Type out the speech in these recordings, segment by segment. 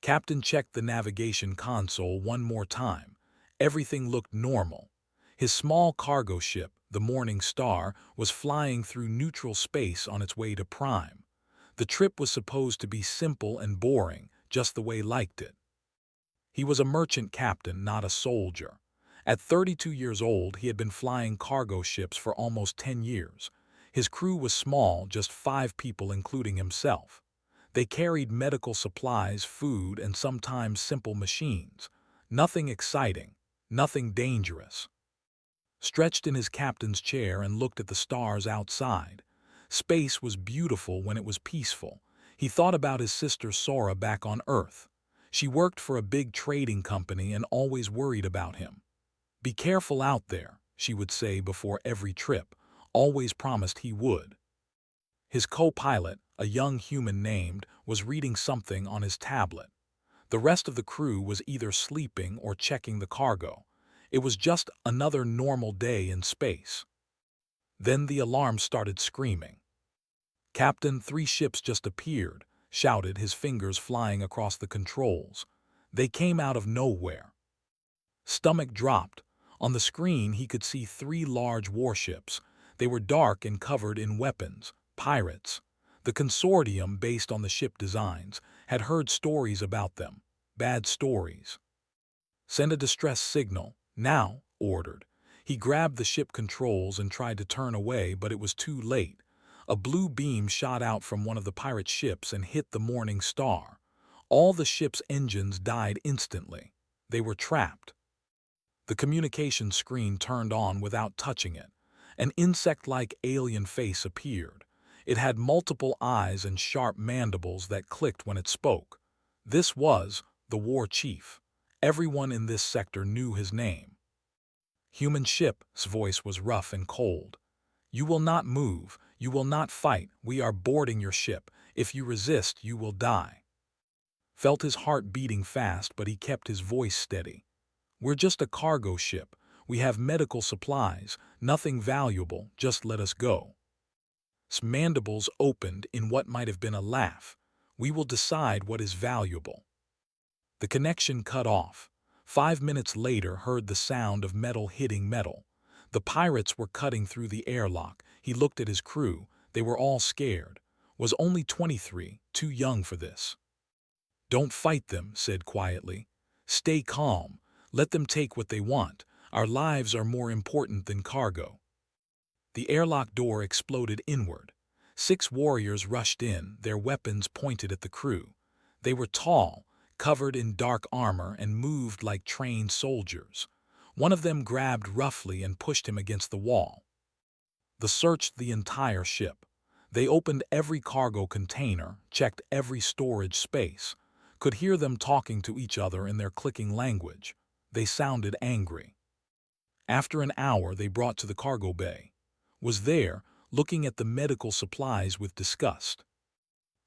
Captain checked the navigation console one more time. Everything looked normal. His small cargo ship, the Morning Star, was flying through neutral space on its way to Prime. The trip was supposed to be simple and boring, just the way he liked it. He was a merchant captain, not a soldier. At 32 years old, he had been flying cargo ships for almost 10 years. His crew was small, just 5 people including himself. They carried medical supplies, food, and sometimes simple machines. Nothing exciting, nothing dangerous. Stretched in his captain's chair and looked at the stars outside. Space was beautiful when it was peaceful. He thought about his sister Sora back on Earth. She worked for a big trading company and always worried about him. "Be careful out there," she would say before every trip, always promised he would. His co-pilot, a young human named, was reading something on his tablet. The rest of the crew was either sleeping or checking the cargo. It was just another normal day in space. Then the alarm started screaming. "Captain, 3 ships just appeared," shouted, his fingers flying across the controls. They came out of nowhere. Stomach dropped. On the screen he could see 3 large warships. They were dark and covered in weapons. Pirates. The consortium, based on the ship designs, had heard stories about them. Bad stories. "Send a distress signal, now," ordered. He grabbed the ship controls and tried to turn away, but it was too late. A blue beam shot out from one of the pirate ships and hit the Morning Star. All the ship's engines died instantly. They were trapped. The communication screen turned on without touching it. An insect-like alien face appeared. It had multiple eyes and sharp mandibles that clicked when it spoke. This was the war chief. Everyone in this sector knew his name. "Human ship's voice was rough and cold. "You will not move. You will not fight. We are boarding your ship. If you resist, you will die." Felt his heart beating fast, but he kept his voice steady. "We're just a cargo ship. We have medical supplies. Nothing valuable. Just let us go." His mandibles opened in what might have been a laugh. "We will decide what is valuable." The connection cut off. 5 minutes later heard the sound of metal hitting metal. The pirates were cutting through the airlock. He looked at his crew. They were all scared. Was only 23, too young for this. "Don't fight them," said quietly. "Stay calm. Let them take what they want. Our lives are more important than cargo." The airlock door exploded inward. 6 warriors rushed in, their weapons pointed at the crew. They were tall, covered in dark armor, and moved like trained soldiers. One of them grabbed roughly and pushed him against the wall. They searched the entire ship. They opened every cargo container, checked every storage space, could hear them talking to each other in their clicking language. They sounded angry. After an hour, they brought to the cargo bay. Was there, looking at the medical supplies with disgust.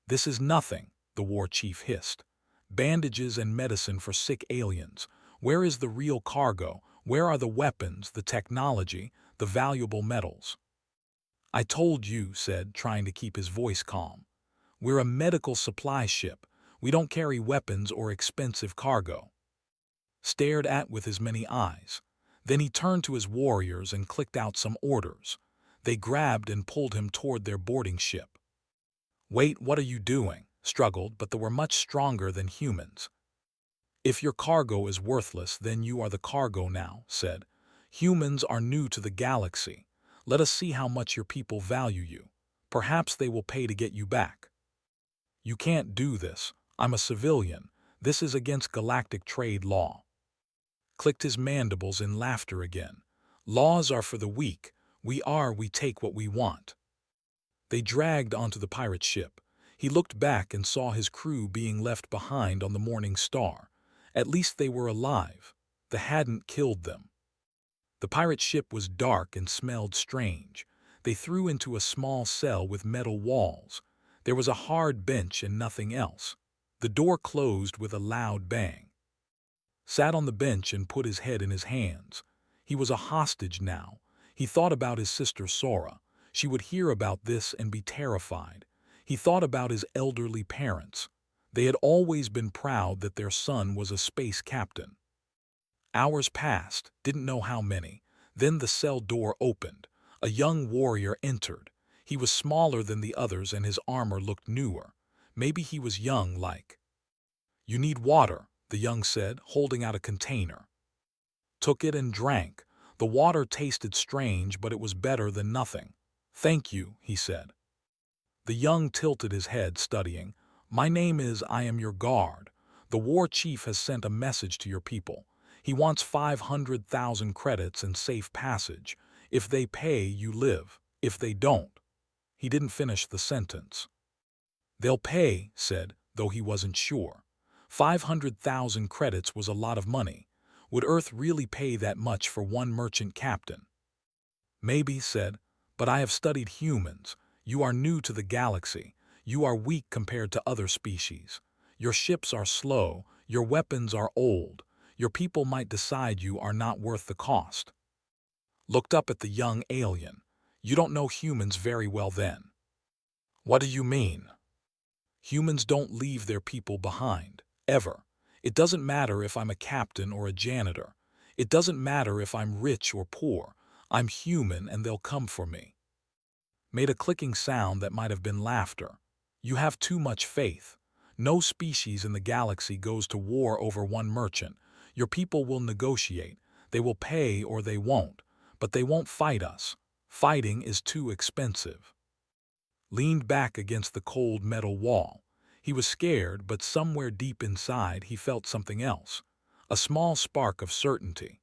"This is nothing," the war chief hissed. "Bandages and medicine for sick aliens. Where is the real cargo? Where are the weapons, the technology, the valuable metals?" "I told you," said, trying to keep his voice calm. "We're a medical supply ship. We don't carry weapons or expensive cargo." Stared at with his many eyes. Then he turned to his warriors and clicked out some orders. They grabbed and pulled him toward their boarding ship. "Wait, what are you doing?" struggled, but they were much stronger than humans. "If your cargo is worthless, then you are the cargo now," said. "Humans are new to the galaxy. Let us see how much your people value you. Perhaps they will pay to get you back." "You can't do this. I'm a civilian. This is against galactic trade law." Clicked his mandibles in laughter again. "Laws are for the weak. We take what we want." They dragged onto the pirate ship. He looked back and saw his crew being left behind on the Morning Star. At least they were alive. They hadn't killed them. The pirate ship was dark and smelled strange. They threw into a small cell with metal walls. There was a hard bench and nothing else. The door closed with a loud bang. Sat on the bench and put his head in his hands. He was a hostage now. He thought about his sister Sora. She would hear about this and be terrified. He thought about his elderly parents. They had always been proud that their son was a space captain. Hours passed, didn't know how many. Then the cell door opened. A young warrior entered. He was smaller than the others and his armor looked newer. Maybe he was young like. "You need water," the young said, holding out a container. Took it and drank. The water tasted strange, but it was better than nothing. "Thank you," he said. The young tilted his head, studying. "My name is I am your guard. The war chief has sent a message to your people. He wants 500,000 credits and safe passage. If they pay, you live. If they don't." He didn't finish the sentence. "They'll pay," said, though he wasn't sure. 500,000 credits was a lot of money. Would Earth really pay that much for one merchant captain? "Maybe," said, "but I have studied humans. You are new to the galaxy. You are weak compared to other species. Your ships are slow. Your weapons are old. Your people might decide you are not worth the cost." Looked up at the young alien. "You don't know humans very well then." "What do you mean?" "Humans don't leave their people behind. Ever. It doesn't matter if I'm a captain or a janitor. It doesn't matter if I'm rich or poor. I'm human and they'll come for me." Made a clicking sound that might have been laughter. "You have too much faith. No species in the galaxy goes to war over one merchant. Your people will negotiate. They will pay or they won't. But they won't fight us. Fighting is too expensive." Leaned back against the cold metal wall. He was scared, but somewhere deep inside he felt something else. A small spark of certainty.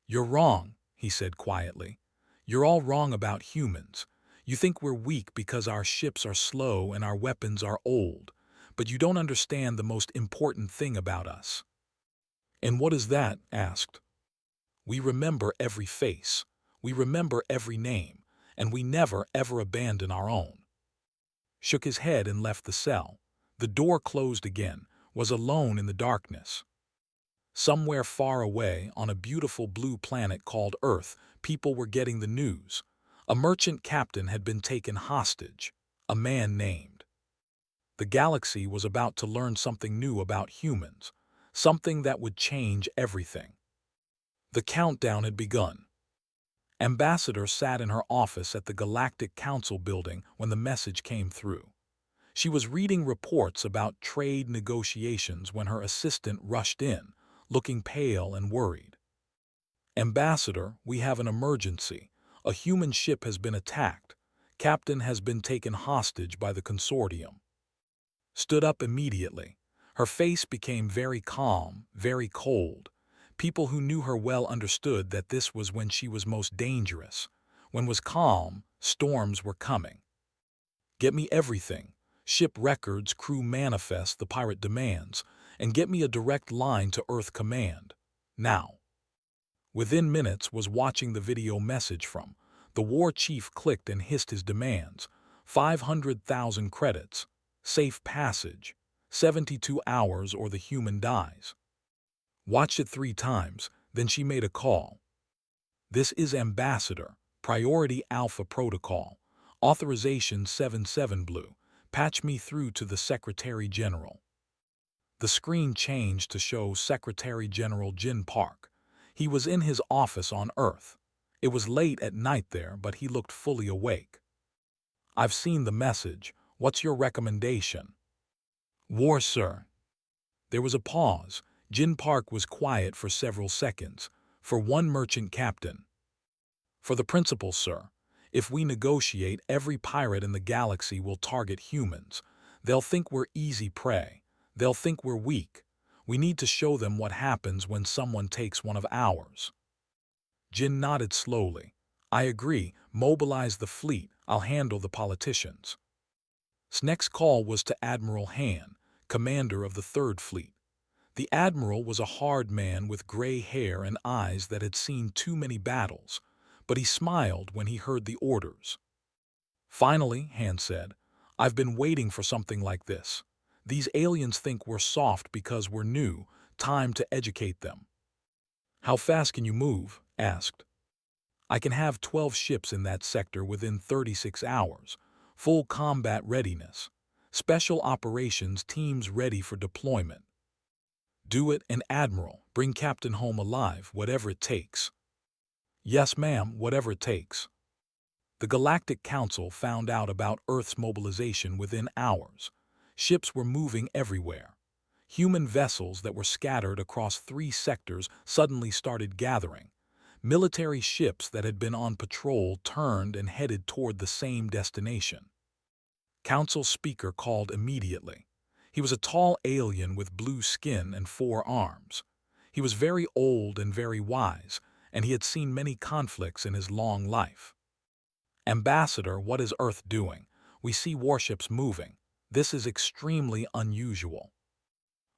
"You're wrong," he said quietly. "You're all wrong about humans. You think we're weak because our ships are slow and our weapons are old. But you don't understand the most important thing about us." "And what is that?" asked. "We remember every face. We remember every name. And we never, ever abandon our own." Shook his head and left the cell. The door closed again, was alone in the darkness. Somewhere far away, on a beautiful blue planet called Earth, people were getting the news. A merchant captain had been taken hostage. A man named. The galaxy was about to learn something new about humans. Something that would change everything. The countdown had begun. Ambassador sat in her office at the Galactic Council building when the message came through. She was reading reports about trade negotiations when her assistant rushed in, looking pale and worried. "Ambassador, we have an emergency. A human ship has been attacked. Captain has been taken hostage by the consortium." Stood up immediately. Her face became very calm, very cold. People who knew her well understood that this was when she was most dangerous. When was calm, storms were coming. "Get me everything. Ship records, crew manifest, the pirate demands, and get me a direct line to Earth Command. Now." Within minutes was watching the video message from. The war chief clicked and hissed his demands. 500,000 credits. Safe passage. 72 hours or the human dies. Watched it 3 times, then she made a call. "This is Ambassador. Priority Alpha Protocol. Authorization 77 Blue. Patch me through to the Secretary General." The screen changed to show Secretary General Jin Park. He was in his office on Earth. It was late at night there, but he looked fully awake. "I've seen the message. What's your recommendation?" "War, sir." There was a pause. Jin Park was quiet for several seconds. "For one merchant captain." "For the principal, sir. If we negotiate, every pirate in the galaxy will target humans. They'll think we're easy prey. They'll think we're weak. We need to show them what happens when someone takes one of ours." Jin nodded slowly. "I agree. Mobilize the fleet. I'll handle the politicians." His next call was to Admiral Han, commander of the Third Fleet. The admiral was a hard man with gray hair and eyes that had seen too many battles, but he smiled when he heard the orders. "Finally," Han said, "I've been waiting for something like this. These aliens think we're soft because we're new. Time to educate them." "How fast can you move?" asked. "I can have 12 ships in that sector within 36 hours. Full combat readiness. Special operations teams ready for deployment. Do it, and Admiral, bring Captain home alive, whatever it takes. Yes, ma'am, whatever it takes. The Galactic Council found out about Earth's mobilization within hours. Ships were moving everywhere. Human vessels that were scattered across 3 sectors suddenly started gathering. Military ships that had been on patrol turned and headed toward the same destination. Council speaker called immediately. He was a tall alien with blue skin and 4 arms. He was very old and very wise, and he had seen many conflicts in his long life. Ambassador, what is Earth doing? We see warships moving. This is extremely unusual.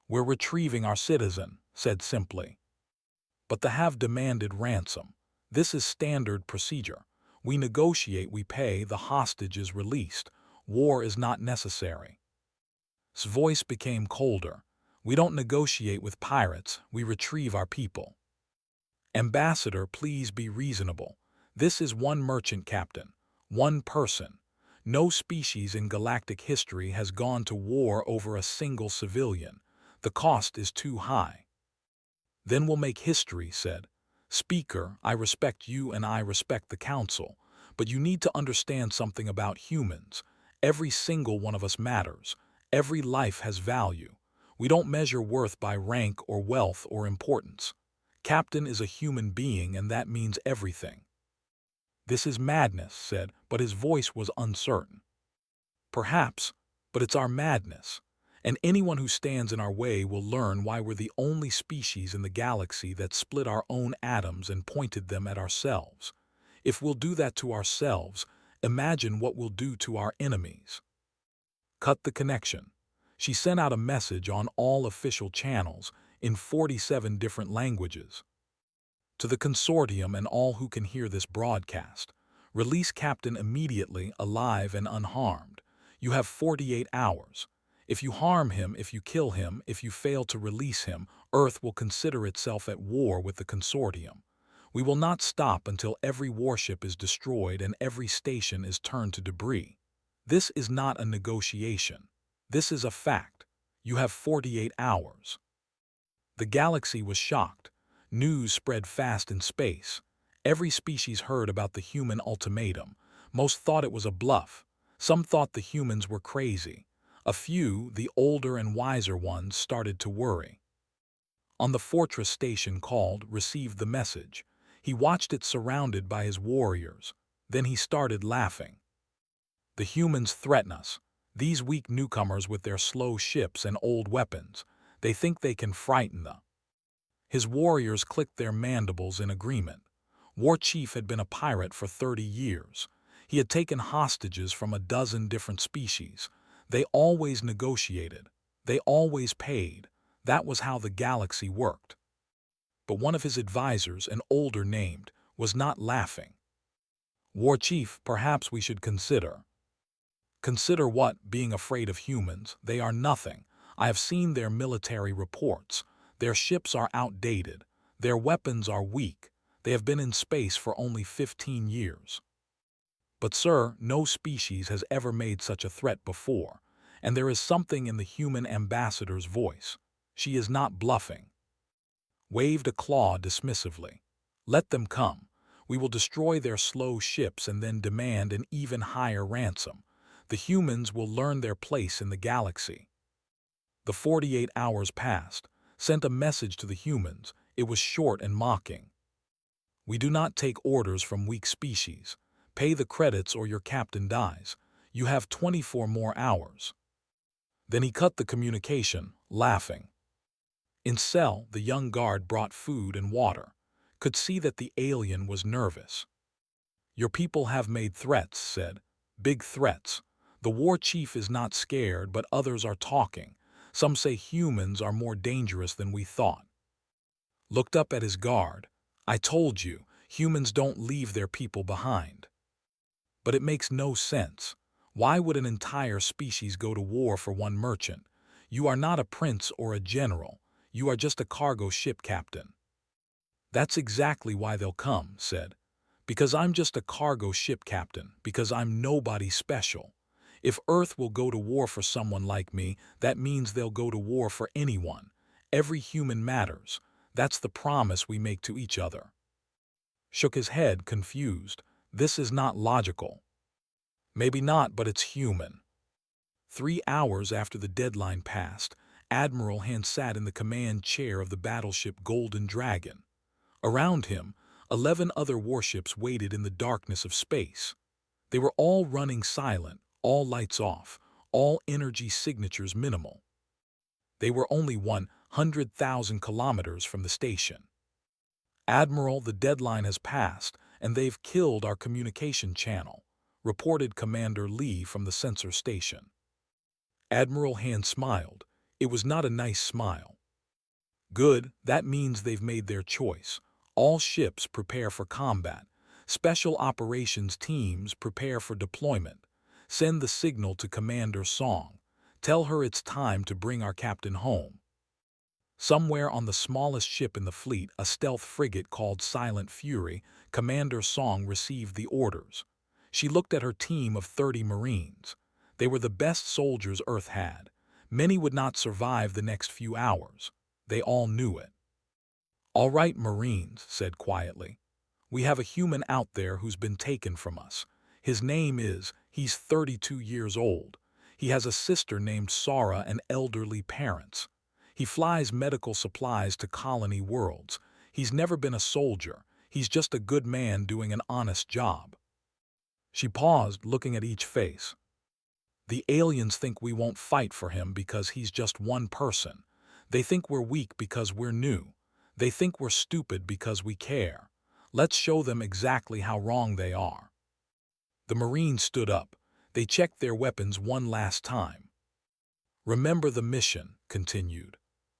We're retrieving our citizen, said simply. But the have demanded ransom. This is standard procedure. We negotiate, we pay, the hostage is released. War is not necessary. His voice became colder. We don't negotiate with pirates, we retrieve our people. Ambassador, please be reasonable. This is one merchant captain, one person. No species in galactic history has gone to war over a single civilian. The cost is too high. Then we'll make history, said. Speaker, I respect you and I respect the council, but you need to understand something about humans. Every single one of us matters. Every life has value. We don't measure worth by rank or wealth or importance. Captain is a human being, and that means everything. This is madness, said, but his voice was uncertain. Perhaps, but it's our madness. And anyone who stands in our way will learn why we're the only species in the galaxy that split our own atoms and pointed them at ourselves. If we'll do that to ourselves, imagine what we'll do to our enemies. Cut the connection. She sent out a message on all official channels in 47 different languages. To the consortium and all who can hear this broadcast, release Captain immediately, alive and unharmed. You have 48 hours. If you harm him, if you kill him, if you fail to release him, Earth will consider itself at war with the consortium. We will not stop until every warship is destroyed and every station is turned to debris. This is not a negotiation. This is a fact. You have 48 hours. The galaxy was shocked. News spread fast in space. Every species heard about the human ultimatum. Most thought it was a bluff. Some thought the humans were crazy. A few, the older and wiser ones, started to worry. On the fortress station called, received the message. He watched it surrounded by his warriors. Then he started laughing. The humans threaten us. These weak newcomers with their slow ships and old weapons. They think they can frighten them. His warriors clicked their mandibles in agreement. War Chief had been a pirate for 30 years. He had taken hostages from a dozen different species. They always negotiated. They always paid. That was how the galaxy worked. But one of his advisors, an older named, was not laughing. War Chief, perhaps we should consider. Consider what? Being afraid of humans. They are nothing. I have seen their military reports. Their ships are outdated. Their weapons are weak. They have been in space for only 15 years. But sir, no species has ever made such a threat before, and there is something in the human ambassador's voice. She is not bluffing. Waved a claw dismissively. Let them come. We will destroy their slow ships and then demand an even higher ransom. The humans will learn their place in the galaxy. The 48 hours passed, sent a message to the humans. It was short and mocking. We do not take orders from weak species. Pay the credits or your captain dies. You have 24 more hours. Then he cut the communication, laughing. In cell, the young guard brought food and water. Could see that the alien was nervous. Your people have made threats, said. Big threats. The war chief is not scared, but others are talking. Some say humans are more dangerous than we thought. Looked up at his guard. I told you, humans don't leave their people behind. But it makes no sense. Why would an entire species go to war for one merchant? You are not a prince or a general. You are just a cargo ship captain. That's exactly why they'll come, said. Because I'm just a cargo ship captain, because I'm nobody special. If Earth will go to war for someone like me, that means they'll go to war for anyone. Every human matters. That's the promise we make to each other. Shook his head, confused. This is not logical. Maybe not, but it's human. 3 hours after the deadline passed, Admiral Hand sat in the command chair of the battleship Golden Dragon. Around him, 11 other warships waited in the darkness of space. They were all running silent, all lights off, all energy signatures minimal. They were only 100,000 kilometers from the station. "Admiral, the deadline has passed, and they've killed our communication channel," reported Commander Lee from the sensor station. Admiral Hand smiled. It was not a nice smile. "Good, that means they've made their choice. All ships prepare for combat. Special operations teams prepare for deployment. Send the signal to Commander Song. Tell her it's time to bring our captain home." Somewhere on the smallest ship in the fleet, a stealth frigate called Silent Fury, Commander Song received the orders. She looked at her team of 30 Marines. They were the best soldiers Earth had. Many would not survive the next few hours. They all knew it. "All right, Marines," said quietly. "We have a human out there who's been taken from us. He's 32 years old. He has a sister named Sarah and elderly parents. He flies medical supplies to colony worlds. He's never been a soldier. He's just a good man doing an honest job." She paused, looking at each face. "The aliens think we won't fight for him because he's just one person. They think we're weak because we're new. They think we're stupid because we care. Let's show them exactly how wrong they are." The Marines stood up. They checked their weapons one last time. "Remember the mission," continued.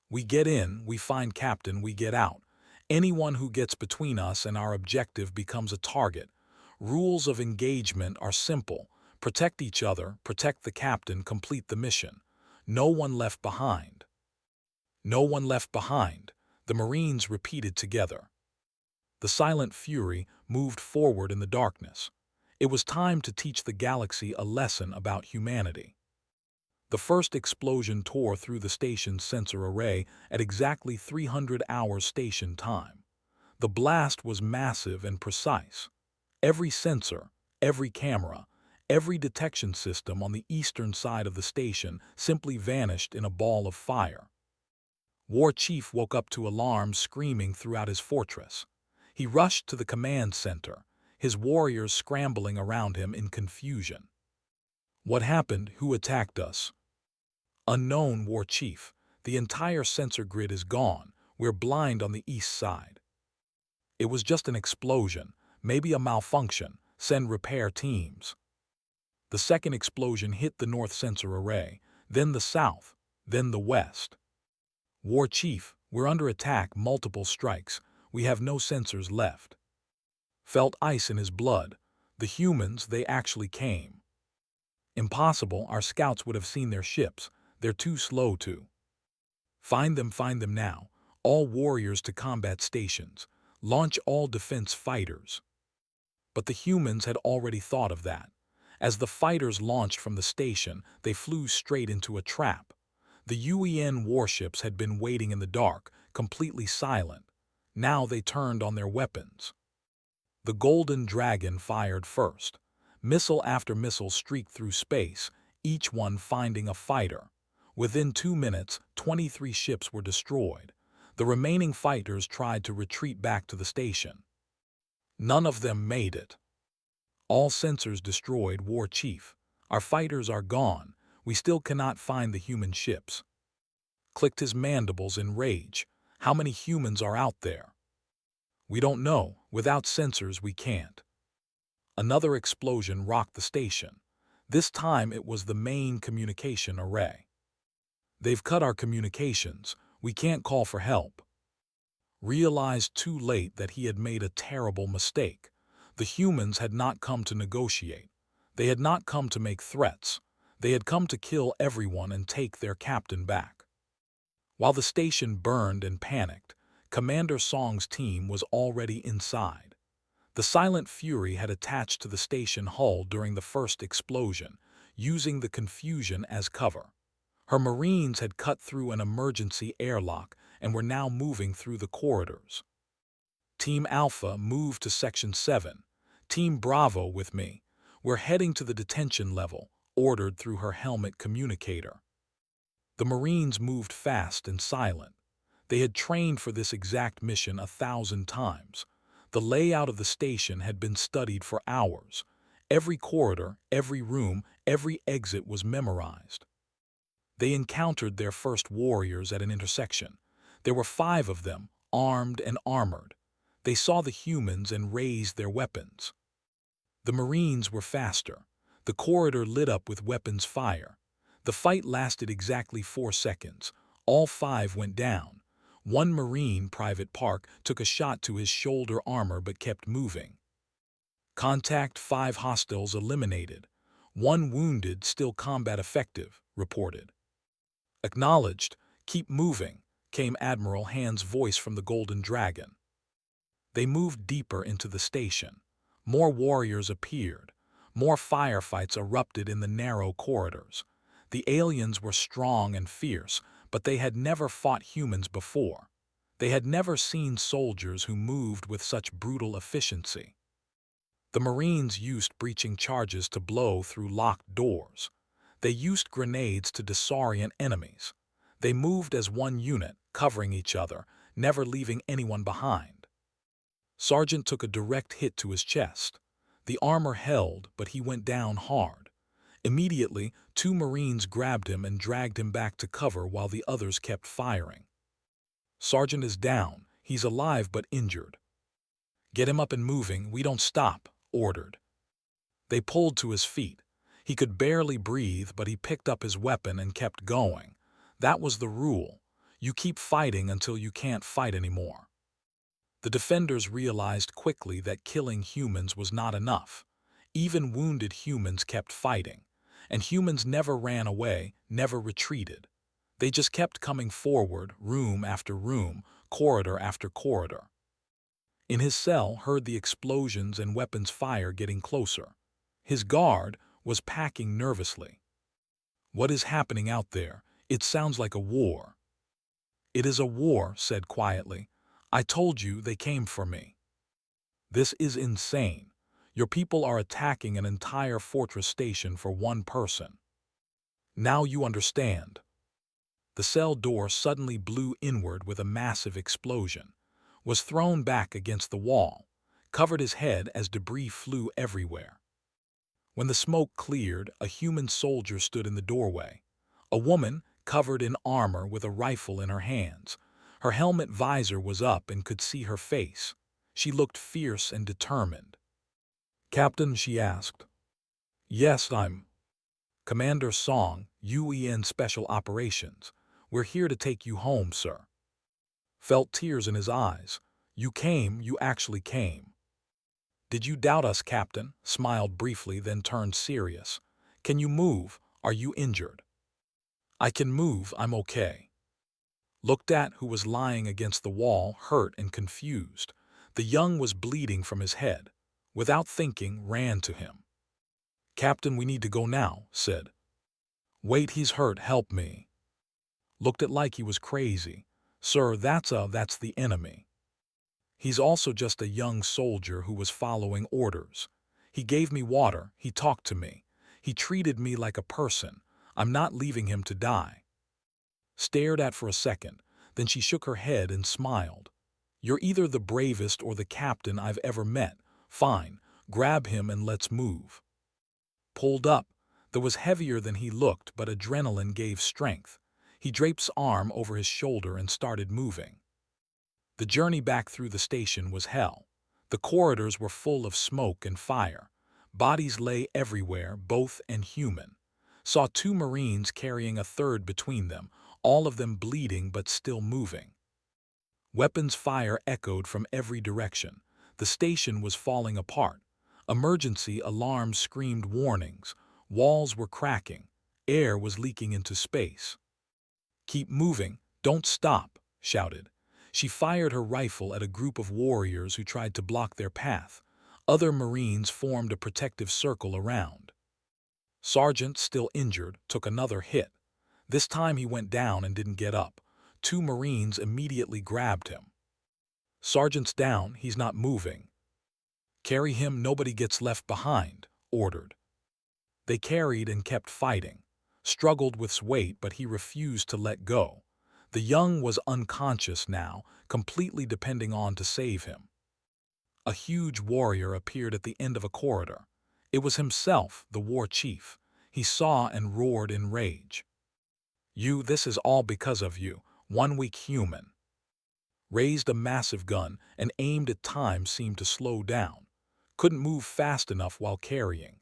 "We get in, we find Captain, we get out. Anyone who gets between us and our objective becomes a target. Rules of engagement are simple. Protect each other, protect the Captain, complete the mission. No one left behind." "No one left behind," the Marines repeated together. The Silent Fury moved forward in the darkness. It was time to teach the galaxy a lesson about humanity. The first explosion tore through the station's sensor array at exactly 300 hours station time. The blast was massive and precise. Every sensor, every camera, every detection system on the eastern side of the station simply vanished in a ball of fire. War Chief woke up to alarms screaming throughout his fortress. He rushed to the command center, his warriors scrambling around him in confusion. "What happened? Who attacked us?" "Unknown, War Chief. The entire sensor grid is gone. We're blind on the east side." "It was just an explosion, maybe a malfunction. Send repair teams." The second explosion hit the north sensor array, then the south, then the west. "War Chief, we're under attack, multiple strikes. We have no sensors left." Felt ice in his blood. The humans, they actually came. "Impossible, our scouts would have seen their ships. They're too slow to." Find them now. All warriors to combat stations. Launch all defense fighters." But the humans had already thought of that. As the fighters launched from the station, they flew straight into a trap. The UEN warships had been waiting in the dark, completely silent. Now they turned on their weapons. The Golden Dragon fired first. Missile after missile streaked through space, each one finding a fighter. Within 2 minutes, 23 ships were destroyed. The remaining fighters tried to retreat back to the station. None of them made it. "All sensors destroyed, War Chief. Our fighters are gone. We still cannot find the human ships." Clicked his mandibles in rage. "How many humans are out there?" "We don't know. Without sensors, we can't." Another explosion rocked the station. This time it was the main communication array. "They've cut our communications. We can't call for help." Realized too late that he had made a terrible mistake. The humans had not come to negotiate. They had not come to make threats. They had come to kill everyone and take their captain back. While the station burned and panicked, Commander Song's team was already inside. The Silent Fury had attached to the station hull during the first explosion, using the confusion as cover. Her Marines had cut through an emergency airlock and were now moving through the corridors. Team Alpha moved to Section 7. Team Bravo with me. We're heading to the detention level, ordered through her helmet communicator. The Marines moved fast and silent. They had trained for this exact mission 1,000 times. The layout of the station had been studied for hours. Every corridor, every room, every exit was memorized. They encountered their first warriors at an intersection. There were 5 of them, armed and armored. They saw the humans and raised their weapons. The Marines were faster. The corridor lit up with weapons fire. The fight lasted exactly 4 seconds. All 5 went down. One Marine, Private Park, took a shot to his shoulder armor but kept moving. Contact, 5 hostiles eliminated. 1 wounded, still combat effective, reported. Acknowledged. Keep moving, came Admiral Hand's voice from the Golden Dragon. They moved deeper into the station. More warriors appeared. More firefights erupted in the narrow corridors. The aliens were strong and fierce, but they had never fought humans before. They had never seen soldiers who moved with such brutal efficiency. The Marines used breaching charges to blow through locked doors. They used grenades to disorient enemies. They moved as one unit, covering each other, never leaving anyone behind. Sergeant took a direct hit to his chest. The armor held, but he went down hard. Immediately, 2 Marines grabbed him and dragged him back to cover while the others kept firing. Sergeant is down. He's alive but injured. Get him up and moving. We don't stop, ordered. They pulled to his feet. He could barely breathe, but he picked up his weapon and kept going. That was the rule. You keep fighting until you can't fight anymore. The defenders realized quickly that killing humans was not enough. Even wounded humans kept fighting. And humans never ran away, never retreated. They just kept coming forward, room after room, corridor after corridor. In his cell, heard the explosions and weapons fire getting closer. His guard was packing nervously. What is happening out there? It sounds like a war. It is a war, said quietly. I told you they came for me. This is insane. Your people are attacking an entire fortress station for one person. Now you understand. The cell door suddenly blew inward with a massive explosion, was thrown back against the wall, covered his head as debris flew everywhere. When the smoke cleared, a human soldier stood in the doorway. A woman, covered in armor with a rifle in her hands. Her helmet visor was up and could see her face. She looked fierce and determined. Captain, she asked. Yes, I'm Commander Song, UN Special Operations. We're here to take you home, sir. Felt tears in his eyes. You came, you actually came. Did you doubt us, Captain? Smiled briefly, then turned serious. Can you move? Are you injured? I can move, I'm okay. Looked at who was lying against the wall, hurt and confused. The young was bleeding from his head. Without thinking, ran to him. Captain, we need to go now, said. Wait, he's hurt, help me. Looked at like he was crazy. Sir, that's the enemy. He's also just a young soldier who was following orders. He gave me water, he talked to me. He treated me like a person. I'm not leaving him to die. Stared at for a second, then she shook her head and smiled. You're either the bravest or the captain I've ever met. Fine, grab him and let's move. Pulled up. That was heavier than he looked, but adrenaline gave strength. He draped his arm over his shoulder and started moving. The journey back through the station was hell. The corridors were full of smoke and fire. Bodies lay everywhere, both and human. Saw 2 Marines carrying a third between them, all of them bleeding but still moving. Weapons fire echoed from every direction. The station was falling apart. Emergency alarms screamed warnings. Walls were cracking. Air was leaking into space. Keep moving, don't stop, shouted. She fired her rifle at a group of warriors who tried to block their path. Other Marines formed a protective circle around. Sergeant, still injured, took another hit. This time he went down and didn't get up. Two Marines immediately grabbed him. Sergeant's down, he's not moving. Carry him, nobody gets left behind, ordered. They carried and kept fighting, struggled with his weight, but he refused to let go. The young was unconscious now, completely depending on to save him. A huge warrior appeared at the end of a corridor. It was himself, the war chief. He saw and roared in rage. "You, this is all because of you, one weak human." Raised a massive gun and aimed at time seemed to slow down. Couldn't move fast enough while carrying.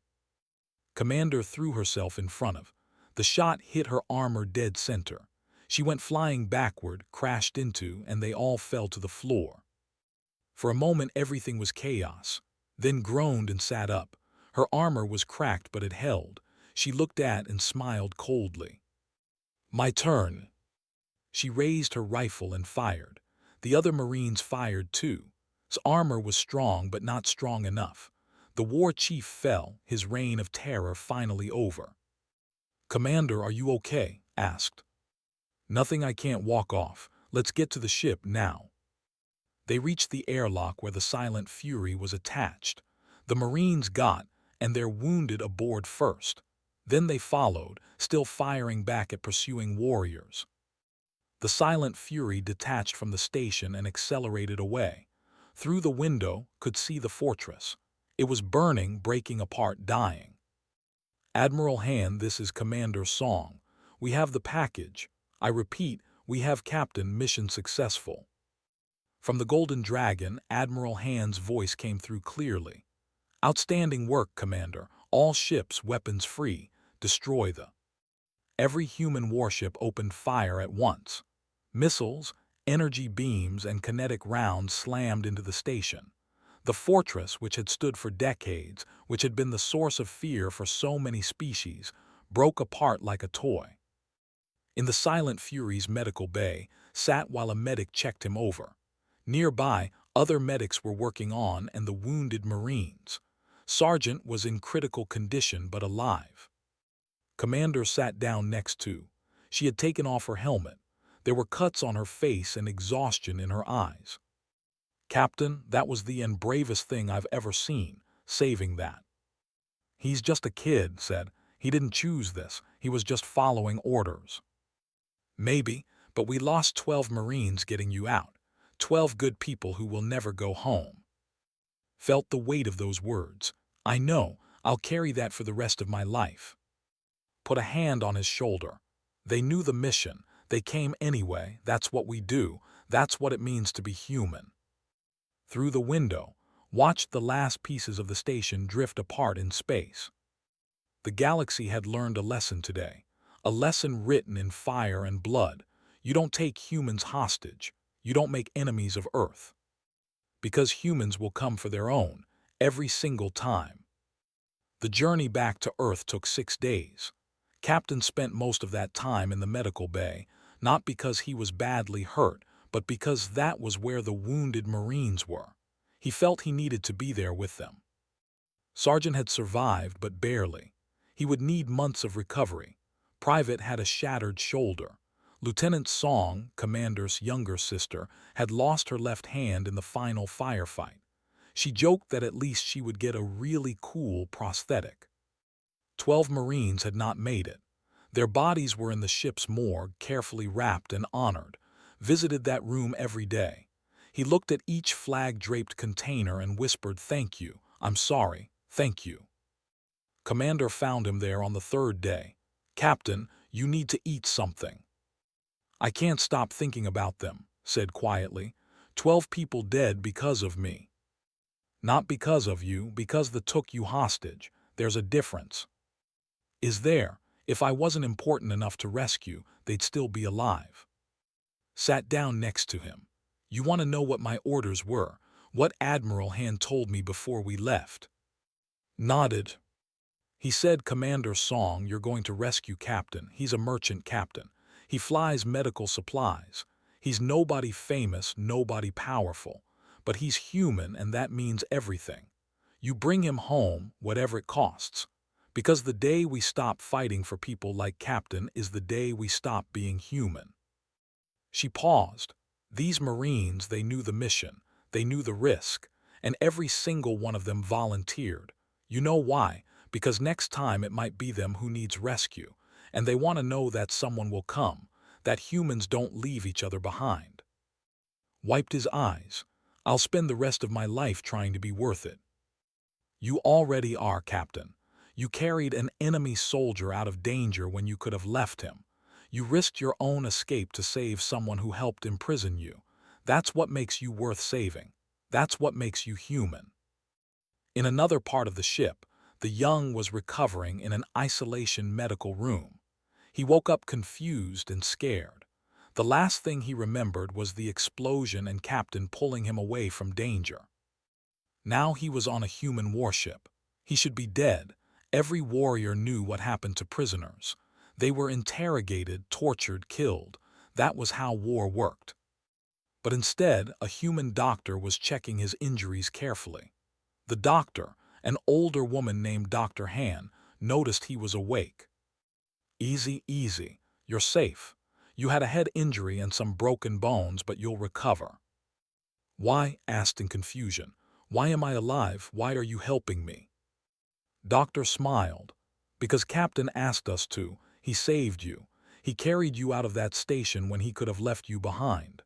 Commander threw herself in front of. The shot hit her armor dead center. She went flying backward, crashed into, and they all fell to the floor. For a moment everything was chaos, then groaned and sat up. Her armor was cracked but it held. She looked at and smiled coldly. "My turn." She raised her rifle and fired. The other Marines fired too. His armor was strong but not strong enough. The war chief fell, his reign of terror finally over. "Commander, are you okay?" asked. "Nothing, I can't walk off. Let's get to the ship now." They reached the airlock where the Silent Fury was attached. The Marines got, and their wounded aboard first. Then they followed, still firing back at pursuing warriors. The Silent Fury detached from the station and accelerated away. Through the window, could see the fortress. It was burning, breaking apart, dying. "Admiral Hand, this is Commander Song. We have the package. I repeat, we have Captain, mission successful." From the Golden Dragon, Admiral Hand's voice came through clearly. "Outstanding work, Commander. All ships weapons free. Destroy the." Every human warship opened fire at once. Missiles, energy beams, and kinetic rounds slammed into the station. The fortress, which had stood for decades, which had been the source of fear for so many species, broke apart like a toy. In the Silent Fury's medical bay, sat while a medic checked him over. Nearby, other medics were working on and the wounded Marines. Sergeant was in critical condition but alive. Commander sat down next to. She had taken off her helmet. There were cuts on her face and exhaustion in her eyes. "Captain, that was the bravest thing I've ever seen, saving that." "He's just a kid," said. "He didn't choose this. He was just following orders." "Maybe, but we lost 12 Marines getting you out. 12 good people who will never go home." Felt the weight of those words. "I know, I'll carry that for the rest of my life." Put a hand on his shoulder. "They knew the mission. They came anyway. That's what we do. That's what it means to be human." Through the window, watched the last pieces of the station drift apart in space. The galaxy had learned a lesson today. A lesson written in fire and blood. You don't take humans hostage. You don't make enemies of Earth. Because humans will come for their own, every single time. The journey back to Earth took 6 days. Captain spent most of that time in the medical bay, not because he was badly hurt, but because that was where the wounded Marines were. He felt he needed to be there with them. Sergeant had survived, but barely. He would need months of recovery. Private had a shattered shoulder. Lieutenant Song, Commander's younger sister, had lost her left hand in the final firefight. She joked that at least she would get a really cool prosthetic. 12 Marines had not made it. Their bodies were in the ship's morgue, carefully wrapped and honored. Visited that room every day. He looked at each flag-draped container and whispered, "Thank you, I'm sorry, thank you." Commander found him there on the 3rd day. "Captain, you need to eat something." "I can't stop thinking about them," said quietly. 12 people dead because of me." "Not because of you, because they took you hostage. There's a difference." "Is there? If I wasn't important enough to rescue, they'd still be alive." Sat down next to him. "You want to know what my orders were? What Admiral Hand told me before we left?" Nodded. He said, "Commander Song, you're going to rescue Captain. He's a merchant captain. He flies medical supplies. He's nobody famous, nobody powerful. But he's human, and that means everything. You bring him home, whatever it costs. Because the day we stop fighting for people like Captain is the day we stop being human." She paused. These Marines, they knew the mission, they knew the risk, and every single one of them volunteered. You know why? Because next time it might be them who needs rescue, and they want to know that someone will come, that humans don't leave each other behind. Wiped his eyes. "I'll spend the rest of my life trying to be worth it." "You already are, Captain. You carried an enemy soldier out of danger when you could have left him. You risked your own escape to save someone who helped imprison you. That's what makes you worth saving. That's what makes you human." In another part of the ship, the young was recovering in an isolation medical room. He woke up confused and scared. The last thing he remembered was the explosion and Captain pulling him away from danger. Now he was on a human warship. He should be dead. Every warrior knew what happened to prisoners. They were interrogated, tortured, killed. That was how war worked. But instead, a human doctor was checking his injuries carefully. The doctor, an older woman named Dr. Han, noticed he was awake. "Easy, easy. You're safe. You had a head injury and some broken bones, but you'll recover." "Why?" asked in confusion. "Why am I alive? Why are you helping me?" Doctor smiled. "Because Captain asked us to. He saved you. He carried you out of that station when he could have left you behind."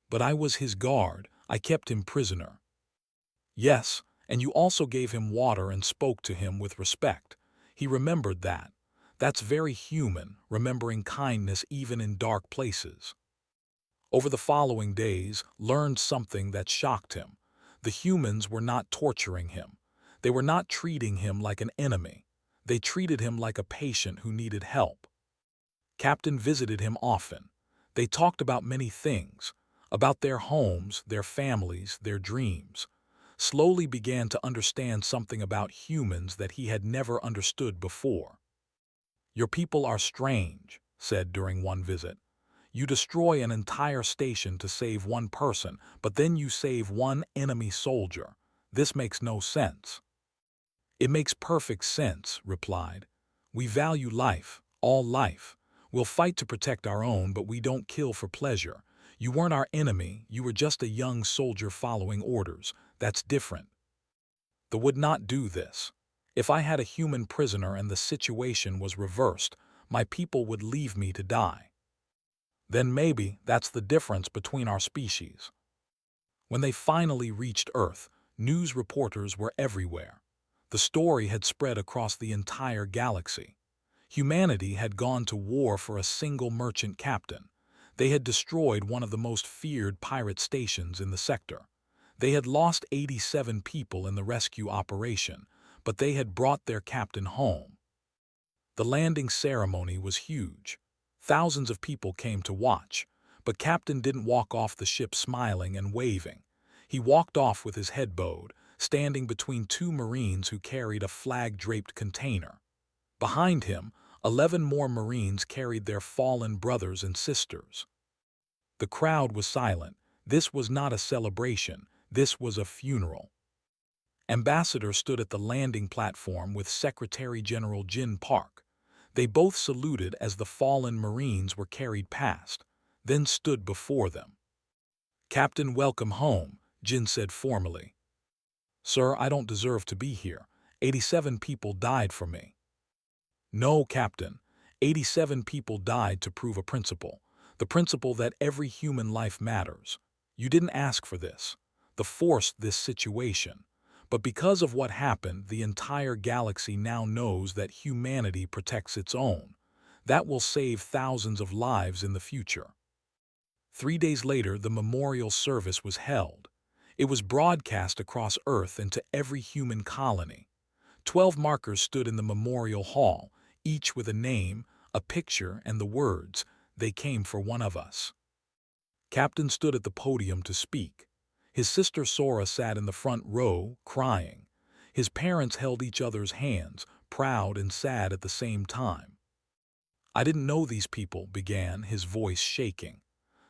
"But I was his guard. I kept him prisoner." "Yes, and you also gave him water and spoke to him with respect. He remembered that. That's very human, remembering kindness even in dark places." Over the following days, learned something that shocked him. The humans were not torturing him. They were not treating him like an enemy. They treated him like a patient who needed help. Captain visited him often. They talked about many things, about their homes, their families, their dreams. Slowly began to understand something about humans that he had never understood before. "Your people are strange," said during one visit. "You destroy an entire station to save one person, but then you save one enemy soldier. This makes no sense." "It makes perfect sense," replied. "We value life, all life. We'll fight to protect our own, but we don't kill for pleasure. You weren't our enemy, you were just a young soldier following orders. That's different. They would not do this. If I had a human prisoner and the situation was reversed, my people would leave me to die. Then maybe that's the difference between our species." When they finally reached Earth, news reporters were everywhere. The story had spread across the entire galaxy. Humanity had gone to war for a single merchant captain. They had destroyed one of the most feared pirate stations in the sector. They had lost 87 people in the rescue operation, but they had brought their captain home. The landing ceremony was huge. Thousands of people came to watch, but Captain didn't walk off the ship smiling and waving. He walked off with his head bowed, standing between two Marines who carried a flag-draped container. Behind him, 11 more Marines carried their fallen brothers and sisters. The crowd was silent. This was not a celebration. This was a funeral. Ambassador stood at the landing platform with Secretary General Jin Park. They both saluted as the fallen Marines were carried past, then stood before them. "Captain, welcome home," Jin said formally. "Sir, I don't deserve to be here. 87 people died for me." "No, Captain. 87 people died to prove a principle. The principle that every human life matters. You didn't ask for this. The forced this situation. But because of what happened, the entire galaxy now knows that humanity protects its own. That will save thousands of lives in the future." 3 days later, the memorial service was held. It was broadcast across Earth and to every human colony. 12 markers stood in the memorial hall, each with a name, a picture, and the words, "They came for one of us." Captain stood at the podium to speak. His sister Sora sat in the front row, crying. His parents held each other's hands, proud and sad at the same time. "I didn't know these people," began, his voice shaking.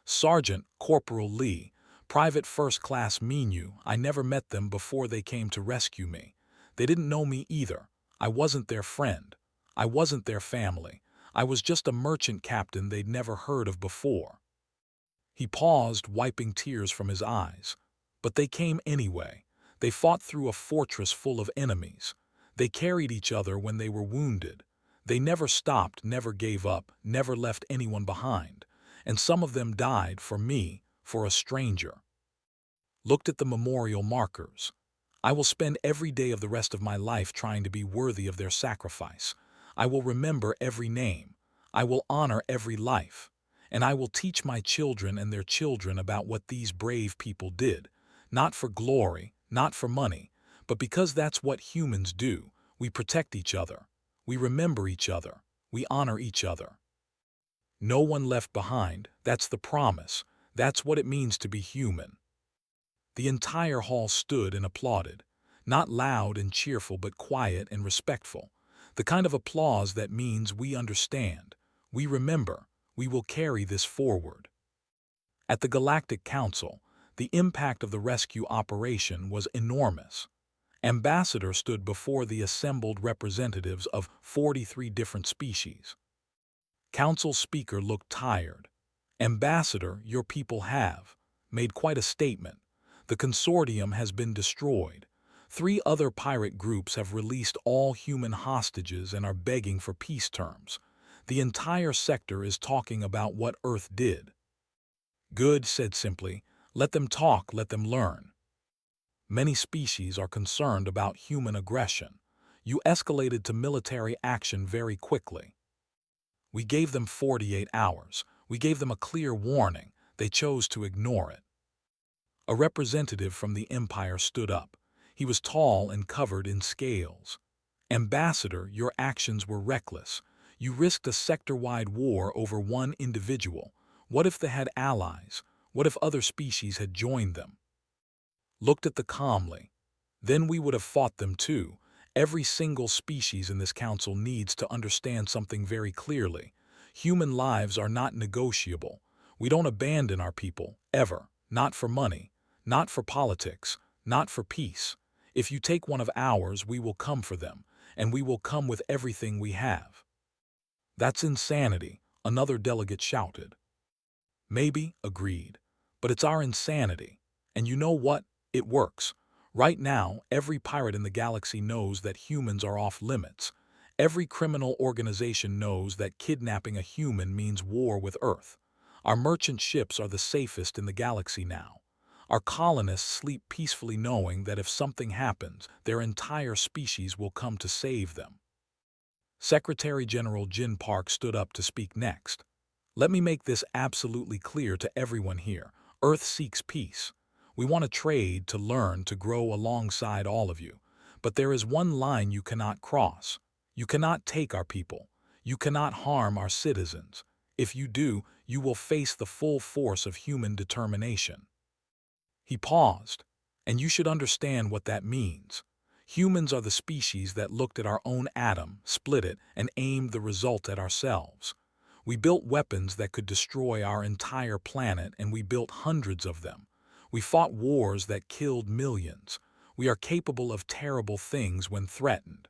"Sergeant, Corporal Lee, Private First Class Minu, I never met them before they came to rescue me. They didn't know me either. I wasn't their friend. I wasn't their family. I was just a merchant captain they'd never heard of before. He paused, wiping tears from his eyes. But they came anyway. They fought through a fortress full of enemies. They carried each other when they were wounded. They never stopped, never gave up, never left anyone behind. And some of them died for me, for a stranger. Looked at the memorial markers. I will spend every day of the rest of my life trying to be worthy of their sacrifice. I will remember every name. I will honor every life. And I will teach my children and their children about what these brave people did. Not for glory, not for money, but because that's what humans do. We protect each other. We remember each other. We honor each other. No one left behind. That's the promise. That's what it means to be human. The entire hall stood and applauded. Not loud and cheerful, but quiet and respectful. The kind of applause that means we understand. We remember. We will carry this forward. At the Galactic Council, the impact of the rescue operation was enormous. Ambassador stood before the assembled representatives of 43 different species. Council speaker looked tired. Ambassador, your people have made quite a statement. The consortium has been destroyed. 3 other pirate groups have released all human hostages and are begging for peace terms. The entire sector is talking about what Earth did. Good, said simply. Let them talk, let them learn. Many species are concerned about human aggression. You escalated to military action very quickly. We gave them 48 hours. We gave them a clear warning. They chose to ignore it. A representative from the Empire stood up. He was tall and covered in scales. Ambassador, your actions were reckless. You risked a sector-wide war over one individual. What if they had allies? What if other species had joined them? Looked at them calmly. Then we would have fought them too. Every single species in this council needs to understand something very clearly. Human lives are not negotiable. We don't abandon our people, ever. Not for money, not for politics, not for peace. If you take one of ours, we will come for them, and we will come with everything we have. That's insanity, another delegate shouted. Maybe, agreed, but it's our insanity. And you know what? It works. Right now, every pirate in the galaxy knows that humans are off limits. Every criminal organization knows that kidnapping a human means war with Earth. Our merchant ships are the safest in the galaxy now. Our colonists sleep peacefully knowing that if something happens, their entire species will come to save them. Secretary General Jin Park stood up to speak next. Let me make this absolutely clear to everyone here. Earth seeks peace. We want to trade, to learn, to grow alongside all of you. But there is one line you cannot cross. You cannot take our people. You cannot harm our citizens. If you do, you will face the full force of human determination. He paused, and you should understand what that means. Humans are the species that looked at our own atom, split it, and aimed the result at ourselves. We built weapons that could destroy our entire planet, and we built hundreds of them. We fought wars that killed millions. We are capable of terrible things when threatened.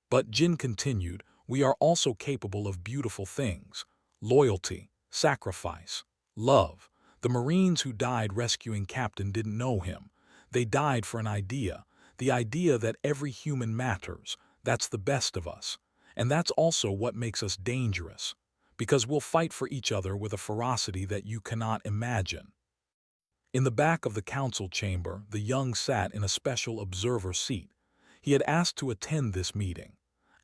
But Jin continued, we are also capable of beautiful things. Loyalty, sacrifice, love. The Marines who died rescuing Captain didn't know him. They died for an idea, the idea that every human matters. That's the best of us. And that's also what makes us dangerous. Because we'll fight for each other with a ferocity that you cannot imagine. In the back of the council chamber, the young sat in a special observer seat. He had asked to attend this meeting.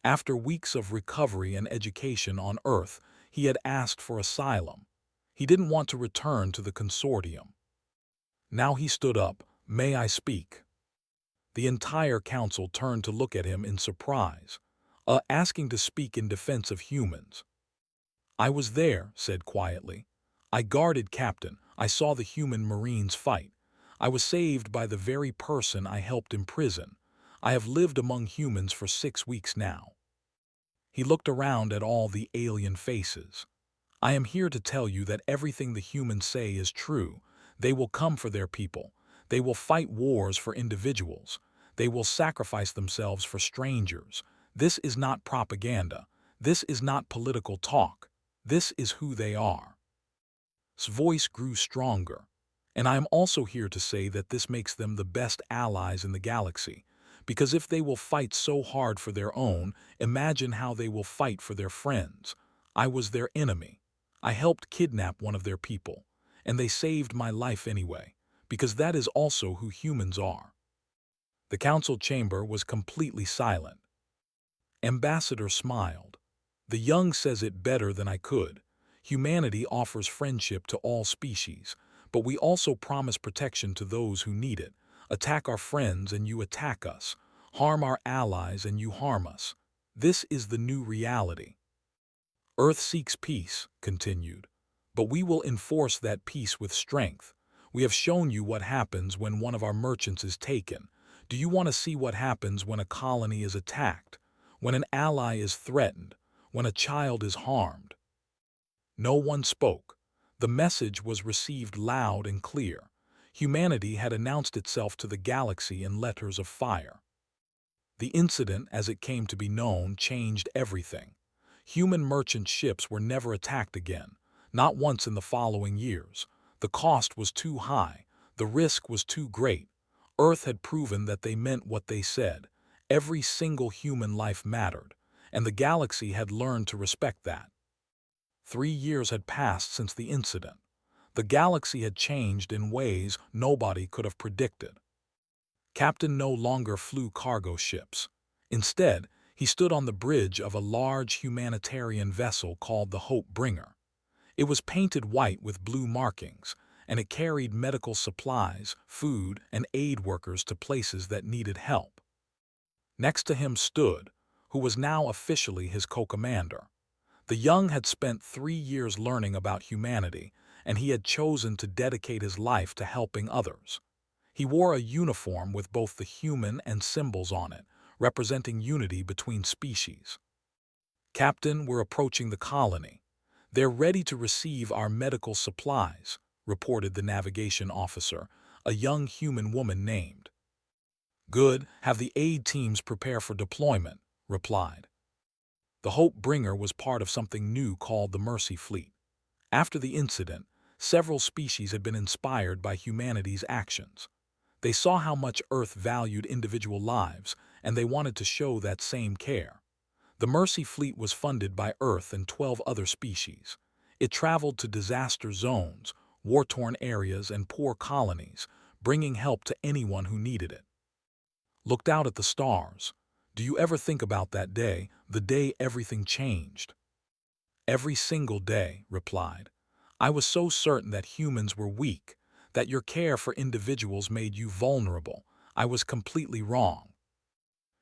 After weeks of recovery and education on Earth, he had asked for asylum. He didn't want to return to the consortium. Now he stood up. May I speak? The entire council turned to look at him in surprise, asking to speak in defense of humans. I was there, said quietly. I guarded Captain. I saw the human Marines fight. I was saved by the very person I helped imprison. I have lived among humans for 6 weeks now. He looked around at all the alien faces. I am here to tell you that everything the humans say is true. They will come for their people. They will fight wars for individuals. They will sacrifice themselves for strangers. This is not propaganda. This is not political talk. This is who they are. His voice grew stronger. And I am also here to say that this makes them the best allies in the galaxy. Because if they will fight so hard for their own, imagine how they will fight for their friends. I was their enemy. I helped kidnap one of their people. And they saved my life anyway. Because that is also who humans are. The council chamber was completely silent. Ambassador smiled. The young says it better than I could. Humanity offers friendship to all species, but we also promise protection to those who need it. Attack our friends and you attack us. Harm our allies and you harm us. This is the new reality. Earth seeks peace, continued, but we will enforce that peace with strength. We have shown you what happens when one of our merchants is taken. Do you want to see what happens when a colony is attacked? When an ally is threatened? When a child is harmed? No one spoke. The message was received loud and clear. Humanity had announced itself to the galaxy in letters of fire. The incident, as it came to be known, changed everything. Human merchant ships were never attacked again, not once in the following years. The cost was too high. The risk was too great. Earth had proven that they meant what they said. Every single human life mattered, and the galaxy had learned to respect that. 3 years had passed since the incident. The galaxy had changed in ways nobody could have predicted. Captain no longer flew cargo ships. Instead, he stood on the bridge of a large humanitarian vessel called the Hope Bringer. It was painted white with blue markings, and it carried medical supplies, food, and aid workers to places that needed help. Next to him stood, who was now officially his co-commander. The young had spent 3 years learning about humanity, and he had chosen to dedicate his life to helping others. He wore a uniform with both the human and symbols on it, representing unity between species. Captain, we're approaching the colony. They're ready to receive our medical supplies, reported the navigation officer, a young human woman named. Good, have the aid teams prepare for deployment, replied. The Hope Bringer was part of something new called the Mercy Fleet. After the incident, several species had been inspired by humanity's actions. They saw how much Earth valued individual lives, and they wanted to show that same care. The Mercy Fleet was funded by Earth and 12 other species. It traveled to disaster zones, war-torn areas, and poor colonies, bringing help to anyone who needed it. Looked out at the stars. Do you ever think about that day, the day everything changed? Every single day, replied. I was so certain that humans were weak, that your care for individuals made you vulnerable. I was completely wrong.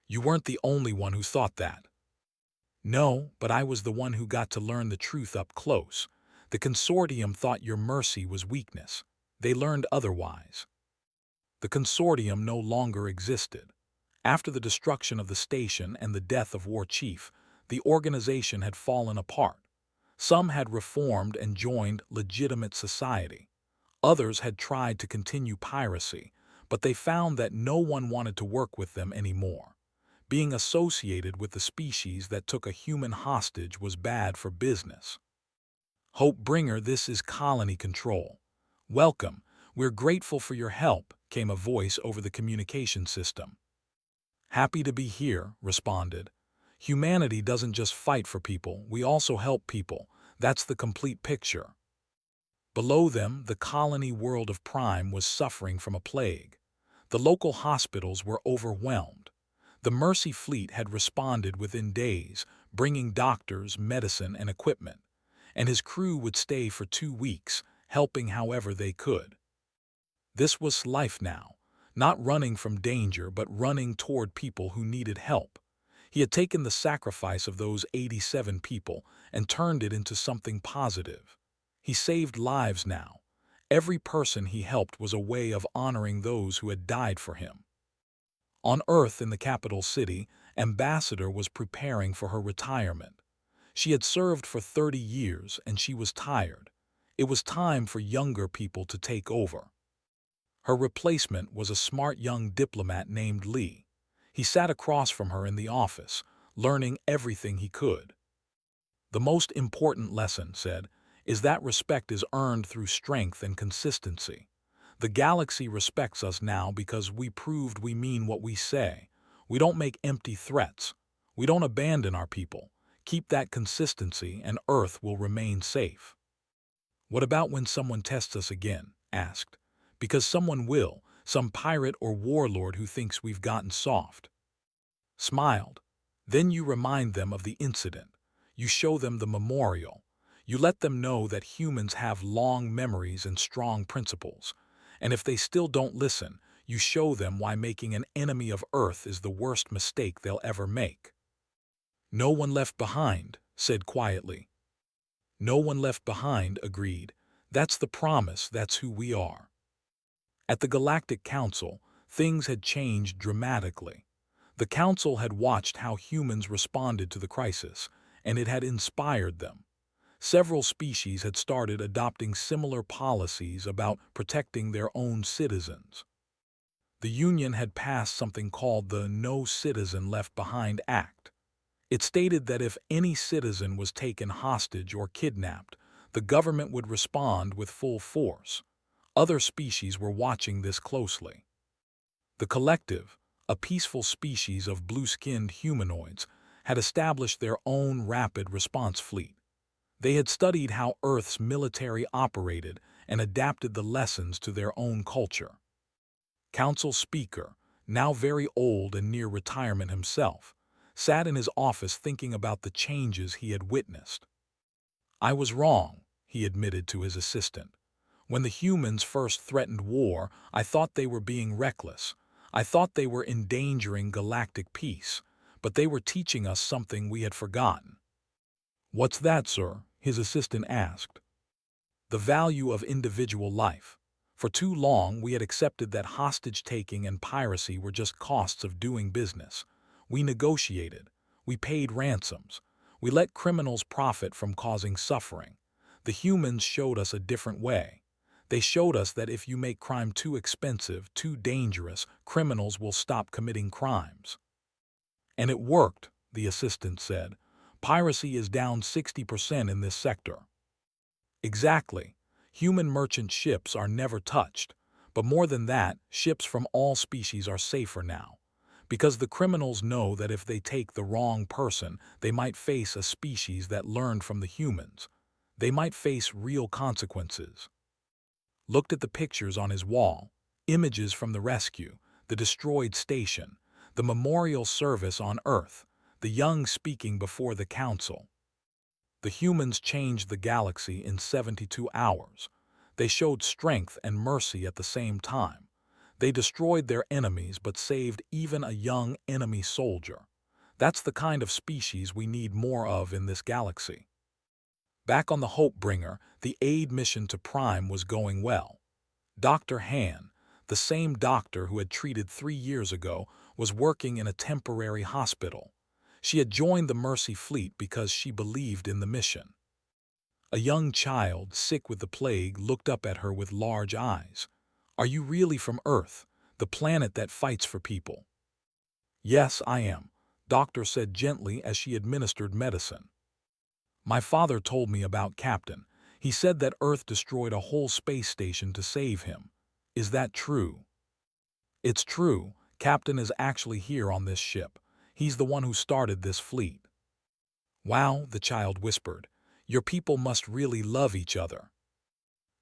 You weren't the only one who thought that. No, but I was the one who got to learn the truth up close. The consortium thought your mercy was weakness. They learned otherwise. The consortium no longer existed. After the destruction of the station and the death of War Chief, the organization had fallen apart. Some had reformed and joined legitimate society. Others had tried to continue piracy, but they found that no one wanted to work with them anymore. Being associated with the species that took a human hostage was bad for business. Hope Bringer, this is colony control. Welcome. We're grateful for your help, came a voice over the communication system. Happy to be here, responded. Humanity doesn't just fight for people, we also help people. That's the complete picture. Below them, the colony world of Prime was suffering from a plague. The local hospitals were overwhelmed. The Mercy Fleet had responded within days, bringing doctors, medicine, and equipment, and his crew would stay for 2 weeks, helping however they could. This was life now. Not running from danger, but running toward people who needed help. He had taken the sacrifice of those 87 people and turned it into something positive. He saved lives now. Every person he helped was a way of honoring those who had died for him. On Earth in the capital city, Ambassador was preparing for her retirement. She had served for 30 years and she was tired. It was time for younger people to take over. Her replacement was a smart young diplomat named Lee. He sat across from her in the office, learning everything he could. The most important lesson, said, is that respect is earned through strength and consistency. The galaxy respects us now because we proved we mean what we say. We don't make empty threats. We don't abandon our people. Keep that consistency and Earth will remain safe. What about when someone tests us again? Asked. Because someone will, some pirate or warlord who thinks we've gotten soft. Smiled. Then you remind them of the incident. You show them the memorial. You let them know that humans have long memories and strong principles. And if they still don't listen, you show them why making an enemy of Earth is the worst mistake they'll ever make. No one left behind, said quietly. No one left behind, agreed. That's the promise, that's who we are. At the Galactic Council, things had changed dramatically. The Council had watched how humans responded to the crisis, and it had inspired them. Several species had started adopting similar policies about protecting their own citizens. The Union had passed something called the No Citizen Left Behind Act. It stated that if any citizen was taken hostage or kidnapped, the government would respond with full force. Other species were watching this closely. The Collective, a peaceful species of blue-skinned humanoids, had established their own rapid response fleet. They had studied how Earth's military operated and adapted the lessons to their own culture. Council Speaker, now very old and near retirement himself, sat in his office thinking about the changes he had witnessed. I was wrong, he admitted to his assistant. When the humans first threatened war, I thought they were being reckless. I thought they were endangering galactic peace, but they were teaching us something we had forgotten. What's that, sir? His assistant asked. The value of individual life. For too long, we had accepted that hostage-taking and piracy were just costs of doing business. We negotiated. We paid ransoms. We let criminals profit from causing suffering. The humans showed us a different way. They showed us that if you make crime too expensive, too dangerous, criminals will stop committing crimes. And it worked, the assistant said. Piracy is down 60% in this sector. Exactly. Human merchant ships are never touched. But more than that, ships from all species are safer now. Because the criminals know that if they take the wrong person, they might face a species that learned from the humans. They might face real consequences. Looked at the pictures on his wall, images from the rescue, the destroyed station, the memorial service on Earth, the young speaking before the council. The humans changed the galaxy in 72 hours. They showed strength and mercy at the same time. They destroyed their enemies but saved even a young enemy soldier. That's the kind of species we need more of in this galaxy. Back on the Hopebringer, the aid mission to Prime was going well. Dr. Han, the same doctor who had treated 3 years ago, was working in a temporary hospital. She had joined the Mercy Fleet because she believed in the mission. A young child, sick with the plague, looked up at her with large eyes. Are you really from Earth, the planet that fights for people? Yes, I am, Doctor said gently as she administered medicine. My father told me about Captain. He said that Earth destroyed a whole space station to save him. Is that true? It's true. Captain is actually here on this ship. He's the one who started this fleet. Wow, the child whispered. Your people must really love each other.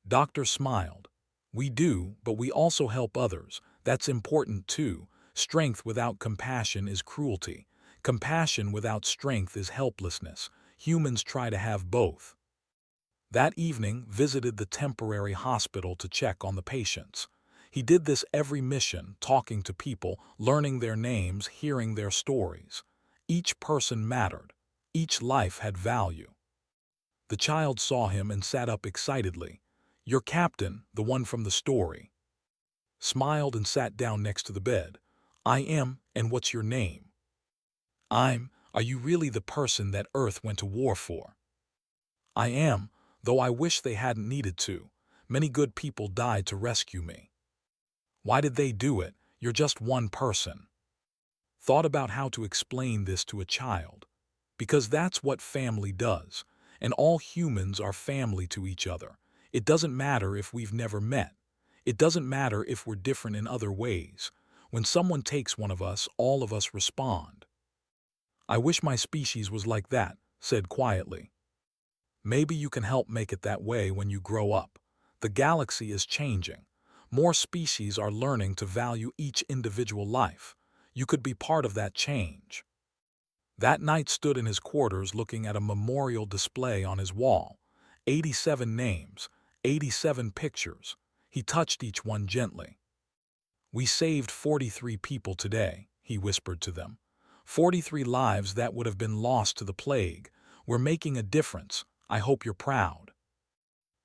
Doctor smiled. We do, but we also help others. That's important too. Strength without compassion is cruelty. Compassion without strength is helplessness. Humans try to have both. That evening, visited the temporary hospital to check on the patients. He did this every mission, talking to people, learning their names, hearing their stories. Each person mattered. Each life had value. The child saw him and sat up excitedly. Your captain, the one from the story. Smiled and sat down next to the bed. I am, and what's your name? Are you really the person that Earth went to war for? I am, though I wish they hadn't needed to. Many good people died to rescue me. Why did they do it? You're just one person. thought about how to explain this to a child. Because that's what family does, and all humans are family to each other. It doesn't matter if we've never met. It doesn't matter if we're different in other ways. When someone takes one of us, all of us respond. I wish my species was like that, said quietly. Maybe you can help make it that way when you grow up. The galaxy is changing. More species are learning to value each individual life. You could be part of that change. That knight stood in his quarters looking at a memorial display on his wall. 87 names, 87 pictures. He touched each one gently. We saved 43 people today, he whispered to them. 43 lives that would have been lost to the plague. We're making a difference. I hope you're proud.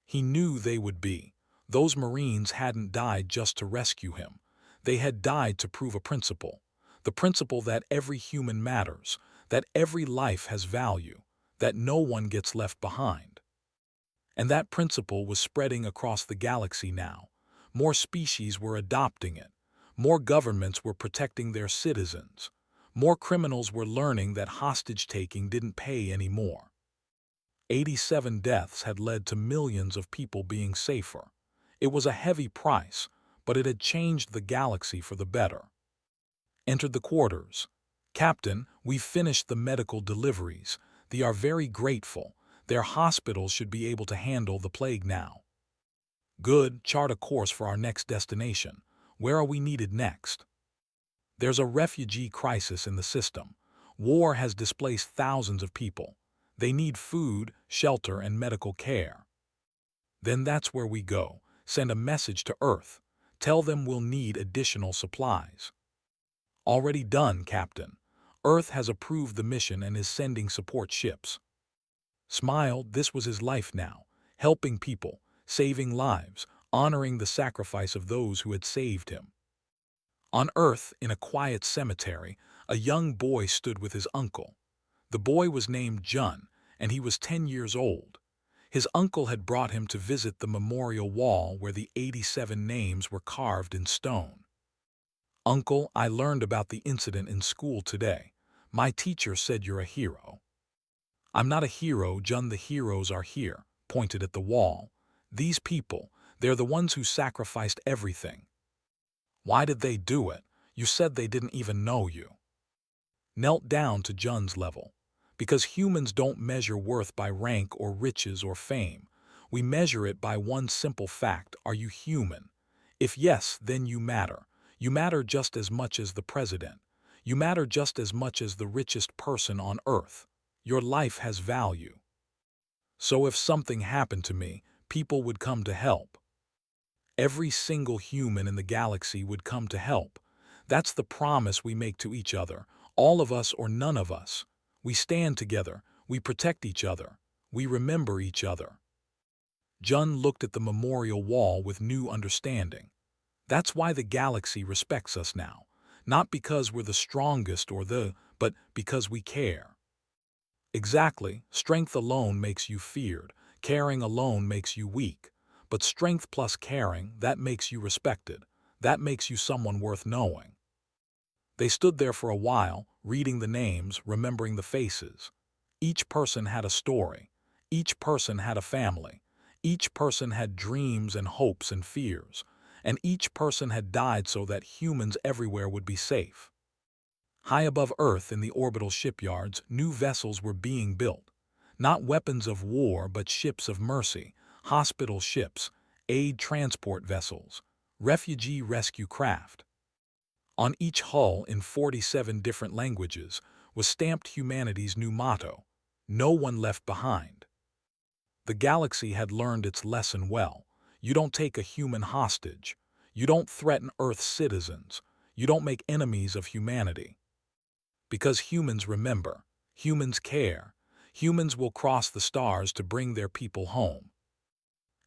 He knew they would be. Those Marines hadn't died just to rescue him. They had died to prove a principle. The principle that every human matters, that every life has value, that no one gets left behind. And that principle was spreading across the galaxy now. More species were adopting it. More governments were protecting their citizens. More criminals were learning that hostage-taking didn't pay anymore. 87 deaths had led to millions of people being safer. It was a heavy price, but it had changed the galaxy for the better. Entered the quarters. Captain, we've finished the medical deliveries. They are very grateful. Their hospitals should be able to handle the plague now. Good, chart a course for our next destination. Where are we needed next? There's a refugee crisis in the system. War has displaced thousands of people. They need food, shelter, and medical care. Then that's where we go. Send a message to Earth. Tell them we'll need additional supplies. Already done, Captain. Earth has approved the mission and is sending support ships. Smiled, this was his life now. Helping people, saving lives, honoring the sacrifice of those who had saved him. On Earth, in a quiet cemetery, a young boy stood with his uncle. The boy was named Jun, and he was 10 years old. His uncle had brought him to visit the memorial wall where the 87 names were carved in stone. Uncle, I learned about the incident in school today. My teacher said you're a hero. I'm not a hero, Jun, the heroes are here, pointed at the wall. These people, they're the ones who sacrificed everything. Why did they do it? You said they didn't even know you. Knelt down to Jun's level. Because humans don't measure worth by rank or riches or fame. We measure it by one simple fact: are you human? If yes, then you matter. You matter just as much as the president. You matter just as much as the richest person on Earth. Your life has value. So if something happened to me, people would come to help. Every single human in the galaxy would come to help. That's the promise we make to each other, all of us or none of us. We stand together, we protect each other, we remember each other. Jun looked at the memorial wall with new understanding. That's why the galaxy respects us now. Not because we're the strongest but because we care. Exactly, strength alone makes you feared, caring alone makes you weak. But strength plus caring, that makes you respected. That makes you someone worth knowing. They stood there for a while, reading the names, remembering the faces. Each person had a story. Each person had a family. Each person had dreams and hopes and fears. And each person had died so that humans everywhere would be safe. High above Earth in the orbital shipyards, new vessels were being built. Not weapons of war, but ships of mercy, hospital ships, aid transport vessels, refugee rescue craft. On each hull, in 47 different languages, was stamped humanity's new motto: no one left behind. The galaxy had learned its lesson well. You don't take a human hostage. You don't threaten Earth's citizens. You don't make enemies of humanity. Because humans remember, humans care, humans will cross the stars to bring their people home.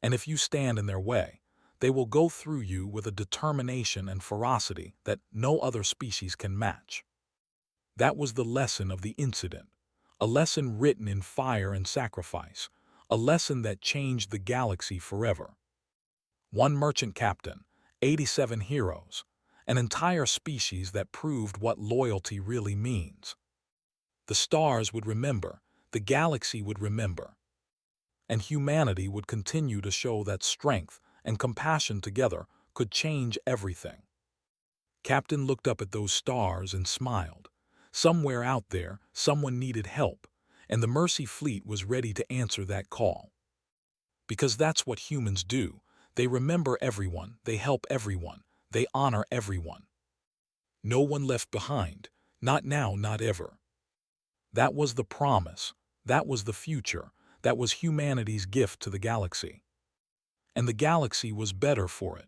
And if you stand in their way, they will go through you with a determination and ferocity that no other species can match. That was the lesson of the incident, a lesson written in fire and sacrifice, a lesson that changed the galaxy forever. One merchant captain, 87 heroes. an entire species that proved what loyalty really means. The stars would remember, the galaxy would remember, and humanity would continue to show that strength and compassion together could change everything. Captain looked up at those stars and smiled. Somewhere out there, someone needed help, and the Mercy Fleet was ready to answer that call. Because that's what humans do. They remember everyone, they help everyone, they honor everyone. No one left behind, not now, not ever. That was the promise, that was the future, that was humanity's gift to the galaxy. And the galaxy was better for it.